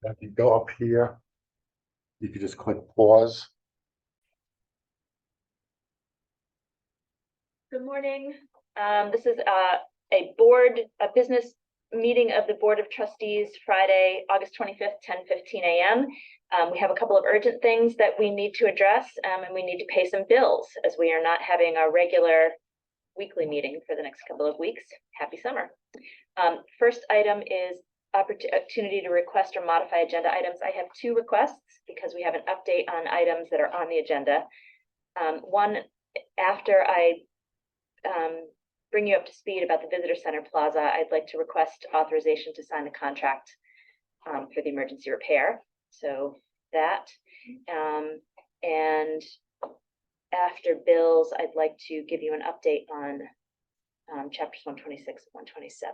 If you go up here, you can just click pause. Good morning. This is a business meeting of the Board of Trustees, Friday, August 25th, 10:15 a.m. We have a couple of urgent things that we need to address, and we need to pay some bills as we are not having our regular weekly meeting for the next couple of weeks. Happy summer. First item is opportunity to request or modify agenda items. I have two requests because we have an update on items that are on the agenda. One, after I bring you up to speed about the Visitor Center Plaza, I'd like to request authorization to sign the contract for the emergency repair. So that, and after bills, I'd like to give you an update on chapters 126 and 127.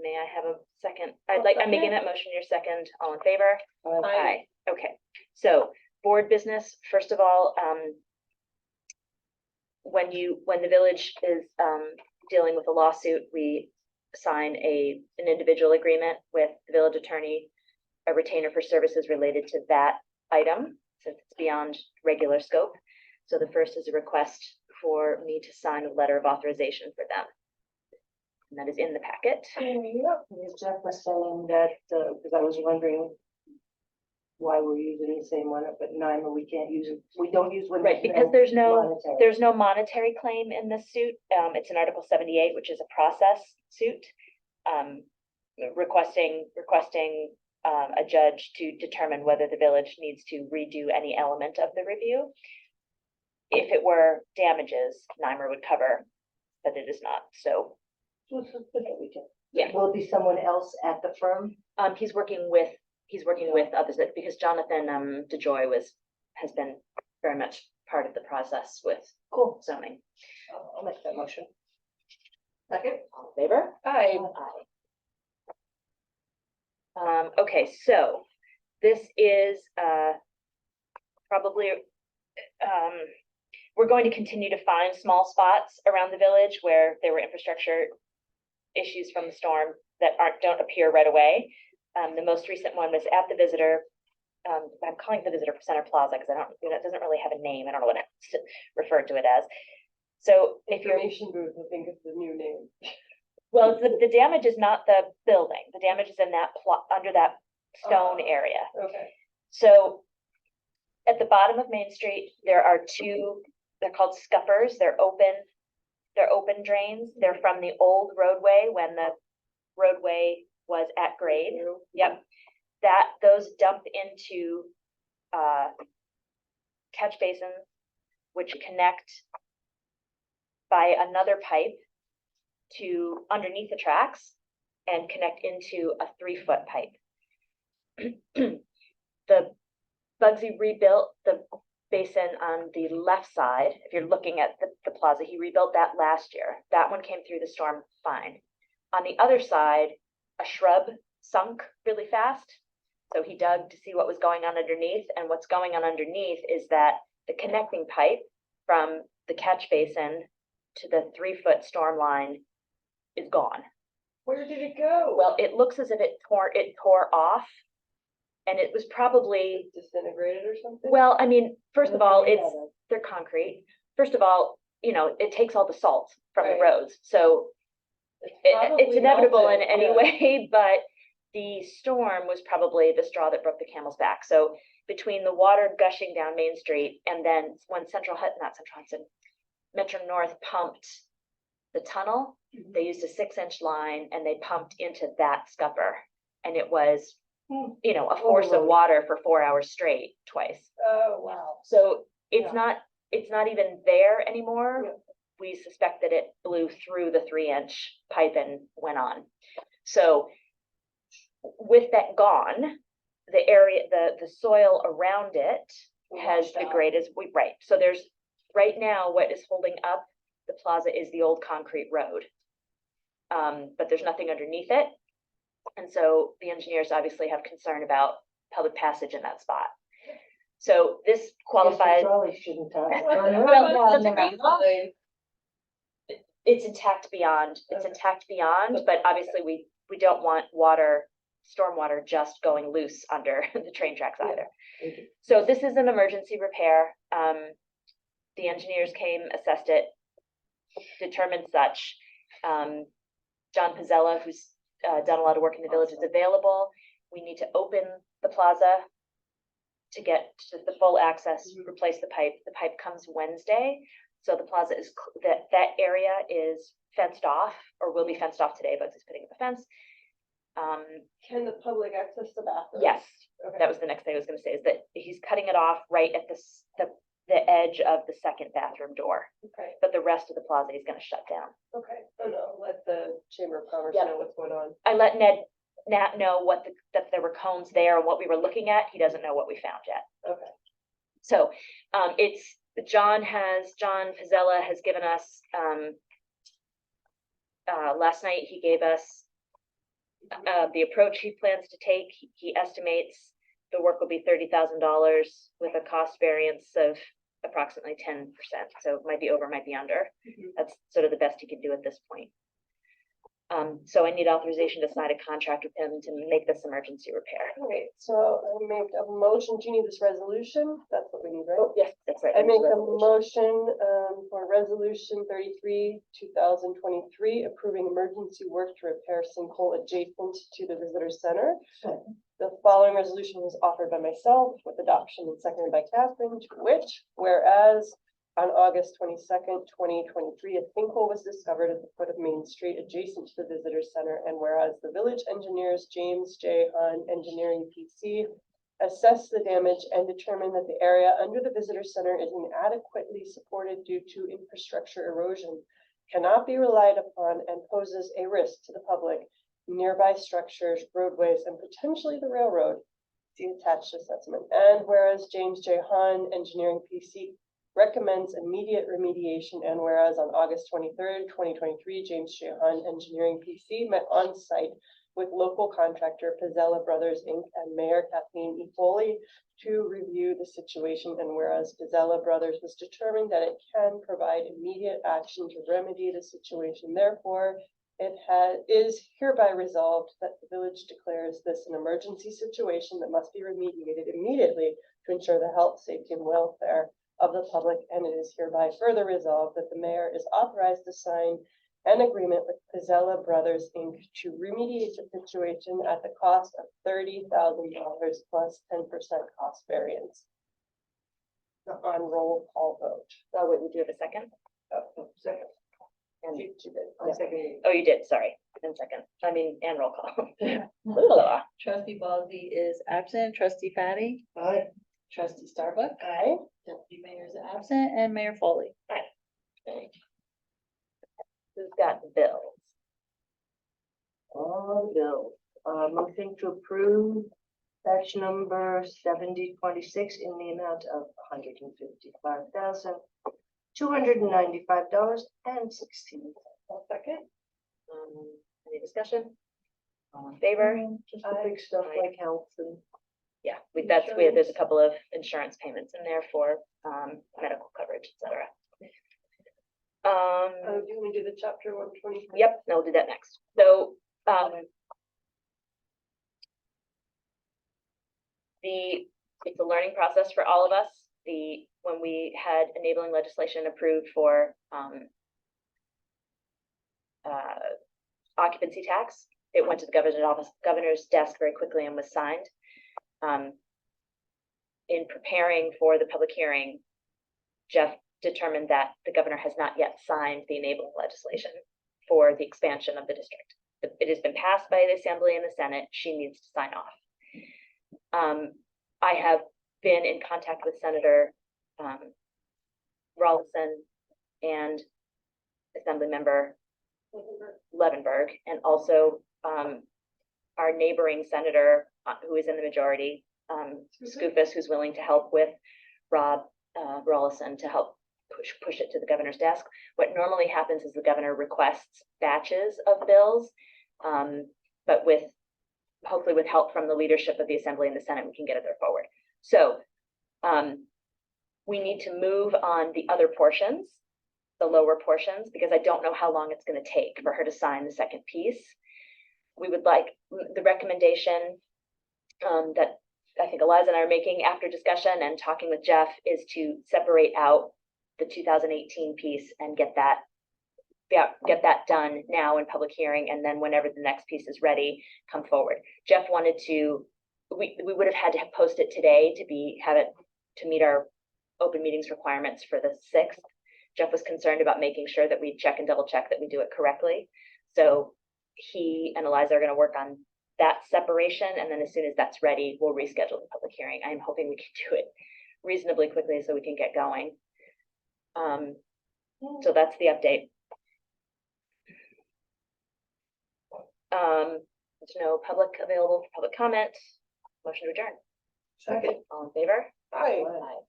May I have a second? I'm making that motion. Your second. All in favor? Aye. Okay. So board business. First of all, when the village is dealing with a lawsuit, we sign an individual agreement with the village attorney, a retainer for services related to that item, since it's beyond regular scope. So the first is a request for me to sign a letter of authorization for them. And that is in the packet. Jeff was saying that, because I was wondering why we're using the same one, but NYMA, we can't use it. We don't use one. Right, because there's no monetary claim in this suit. It's an Article 78, which is a process suit, requesting a judge to determine whether the village needs to redo any element of the review. If it were damages, NYMA would cover, but it is not. So, yeah. Will it be someone else at the firm? He's working with others, because Jonathan DeJoy has been very much part of the process with zoning. I'll make that motion. Second. All in favor? Aye. Okay, so this is probably we're going to continue to find small spots around the village where there were infrastructure issues from the storm that don't appear right away. The most recent one was at the Visitor. I'm calling it the Visitor Center Plaza because it doesn't really have a name. I don't know what it's referred to it as. So if you're booth, I think it's the new name. Well, the damage is not the building. The damage is in that plot under that stone area. Okay. So at the bottom of Main Street, there are two, they're called scuppers. They're open drains. They're from the old roadway when the roadway was at grade. Yep. Those dump into catch basins, which connect by another pipe to underneath the tracks and connect into a 3-foot pipe. The Bugsy rebuilt the basin on the left side. If you're looking at the plaza, he rebuilt that last year. That one came through the storm fine. On the other side, a shrub sunk really fast. So he dug to see what was going on underneath. And what's going on underneath is that the connecting pipe from the catch basin to the 3-foot storm line is gone. Where did it go? Well, it looks as if it tore off, and it was probably disintegrated or something. Well, I mean, first of all, they're concrete. First of all, it takes all the salt from the roads, so it's inevitable in any way. But the storm was probably the straw that broke the camel's back. So between the water gushing down Main Street and then when Metro North pumped the tunnel, they used a 6-inch line and they pumped into that scupper, and it was, a force of water for 4 hours straight twice. Oh, wow. So it's not even there anymore. Yeah. We suspect that it blew through the 3-inch pipe and went on. So with that gone, the area, the soil around it has degraded. Right. So there's right now what is holding up the plaza is the old concrete road. But there's nothing underneath it. And so the engineers obviously have concern about public passage in that spot. So this qualifies. It's intact beyond. It's intact beyond, but obviously we don't want water stormwater just going loose under the train tracks Yeah. either. Thank you. So this is an emergency repair. The engineers came, assessed it, determined such. John Pizzella, who's done a lot of work in the village, is available. We need to open the plaza to get to the full access, replace the pipe. The pipe comes Wednesday. So the plaza is, that area is fenced off, or will be fenced off today, but he's putting up a fence. Can the public access the bathroom? Yes, Okay. that was the next thing I was gonna say, is that he's cutting it off right at the edge of the second bathroom door. Okay, But the rest of the plaza he's gonna shut down. okay. Oh, no, let the Chamber of Commerce Yeah. know what's going on. I let Nat know that there were cones there and what we were looking at. He doesn't know what we found yet. Okay. So, it's, John Pizzella has given us, last night he gave us the approach he plans to take. He estimates the work will be $30,000 with a cost variance of approximately 10%. So it might be over, might be under. Mhm. That's sort of the best he can do at this point. So I need authorization to sign a contract with him to make this emergency repair. All right, so I make a motion. Do you need this resolution? That's what we need, right? Oh, yes, that's right. I it's make a resolution. motion for resolution 33, 2023, approving emergency work to repair sinkhole adjacent to the visitor center. The following resolution was offered by myself with adoption and seconded by Catherine, to which, whereas on August 22nd, 2023, a sinkhole was discovered at the foot of Main Street adjacent to the visitor center, and whereas the village engineers James J. Hahn Engineering PC assessed the damage and determined that the area under the visitor center is inadequately supported due to infrastructure erosion, cannot be relied upon, and poses a risk to the public, nearby structures, roadways, and potentially the railroad. See attached assessment. And whereas James J. Hahn Engineering PC recommends immediate remediation, and whereas on August 23rd, 2023, James J. Hahn Engineering PC met on site with local contractor Pizzella Brothers Inc. and Mayor Kathleen E. Foley to review the situation, and whereas Pizzella Brothers was determined that it can provide immediate action to remedy the situation, therefore it is hereby resolved that the village declares this an emergency situation that must be remediated immediately to ensure the health, safety, and welfare of the public, and it is hereby further resolved that the mayor is authorized to sign an agreement with Pizzella Brothers Inc. to remediate the situation at the cost of $30,000 plus 10% cost variance. On roll call vote. Oh, wait, would you have a second? Oh, second. And You did. Yeah. I second. Oh, you did, sorry. And second, and roll call. Trustee Ballsy is absent, trustee Fatty, Aye. trustee Starbuck, Aye. deputy mayor is absent, and Mayor Foley. Okay. Who's got the bills? All the bills. Motion to approve batch number 7026 in the amount of $155,295.16. Second. Any discussion? All in favor? Just the big stuff like health and. Yeah, there's a couple of insurance payments in there for, medical coverage, et cetera. Do you want to do the chapter 120? Yep, no, we'll do that next. So, it's a learning process for all of us. When we had enabling legislation approved for, occupancy tax, it went to the governor's desk very quickly and was signed. In preparing for the public hearing, Jeff determined that the governor has not yet signed the enabling legislation for the expansion of the district. It has been passed by the Assembly and the Senate. She needs to sign off. I have been in contact with Senator Rawlinson and Assembly Member Levenberg, and also our neighboring senator who is in the majority, Skoufis, who's willing to help with Rob Rawlinson to help push it to the governor's desk. What normally happens is the governor requests batches of bills, but hopefully with help from the leadership of the Assembly and the Senate, we can get it there forward. So we need to move on the other portions, the lower portions, because I don't know how long it's going to take for her to sign the second piece. we would like the recommendation that I think Eliza and I are making after discussion and talking with Jeff is to separate out the 2018 piece and get that done now in public hearing, and then whenever the next piece is ready, come forward. Jeff wanted to, we would have had to have post it today to meet our open meetings requirements for the 6th. Jeff was concerned about making sure that we check and double check that we do it correctly. So he and Eliza are going to work on that separation, and then as soon as that's ready, we'll reschedule the public hearing. I'm hoping we can do it reasonably quickly so we can get going. So that's the update. There's no public available for public comment. Motion to adjourn. Second. All in favor? Hi. Aye.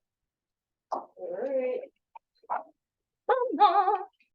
All right.